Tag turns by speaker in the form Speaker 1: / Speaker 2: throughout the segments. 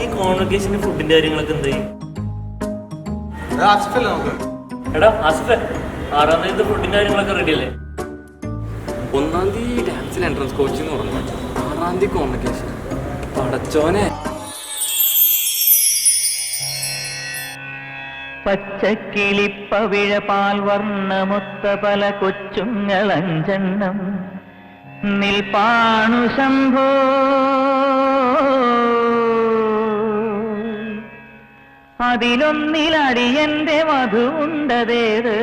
Speaker 1: ഈ കോൺവെക്കേഷന് ഫുഡിന്റെ കാര്യങ്ങളൊക്കെ എന്തായി? എടാ ആസിഫെ, 6-ാം തീയതി ഫുഡിന്റെ കാര്യങ്ങളൊക്കെ റെഡി അല്ലേ?
Speaker 2: 1-ാം തീയതി ഡാൻസിൽ എൻട്രൻസ് കോച്ചിങ് പറഞ്ഞു, 6-ാം തീയതി കോൺവെക്കേഷൻ. പടച്ചോനെ.
Speaker 3: പച്ചക്കിളിപ്പവിഴ പാൽവർണ്ണമൊത്ത പല കൊച്ചുങ്ങളഞ്ചെണ്ണം നിൽപ്പാണു ശംഭോ, അതിലൊന്നിലടിയന്റെ മധുണ്ടതേത്,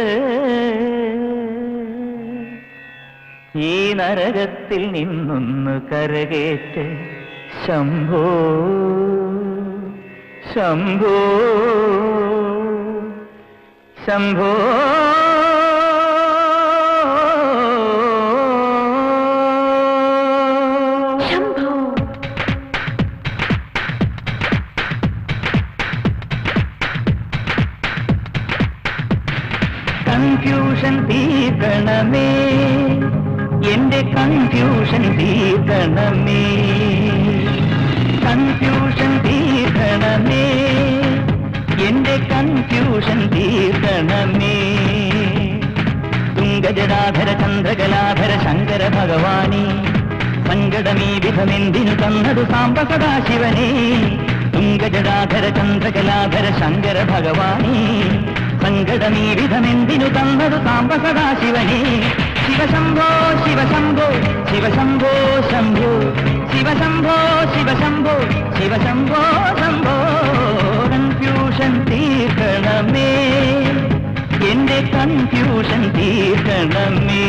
Speaker 3: ഈ നരകത്തിൽ നിന്നൊന്ന് കരകേറ്റ് ശംഭോ ശംഭോ ശംഭോ. കൺഫ്യൂഷൻ തീർക്കണമേ, എന്റെ കൺഫ്യൂഷൻ തീർക്കണമേ, കൺഫ്യൂഷൻ തീർക്കണമേ, എന്റെ കൺഫ്യൂഷൻ തീർക്കണമേ. തുംഗജടാധര ചന്ദ്രകലാധര ശങ്കര ഭഗവാനേ, സങ്കടമീ വിധമെന്തിനു തന്നതു സാംബ സദാശിവനേ. തുംഗജടാധര ചന്ദ്രകലാധര ശങ്കര ഭഗവാനേ, സങ്കടമീ വിധമെന്തിനു തന്നതു സാംബ സദാശിവനേ. ശിവശംഭോ ശിവശംഭോ ശിവശംഭോ ശംഭോ, ശിവശംഭോ ശിവശംഭോ ശിവശംഭോ ശംഭോ. കൺഫ്യൂഷൻ തീർക്കണമേ, എന്റെ കൺഫ്യൂഷൻ തീർക്കണമേ.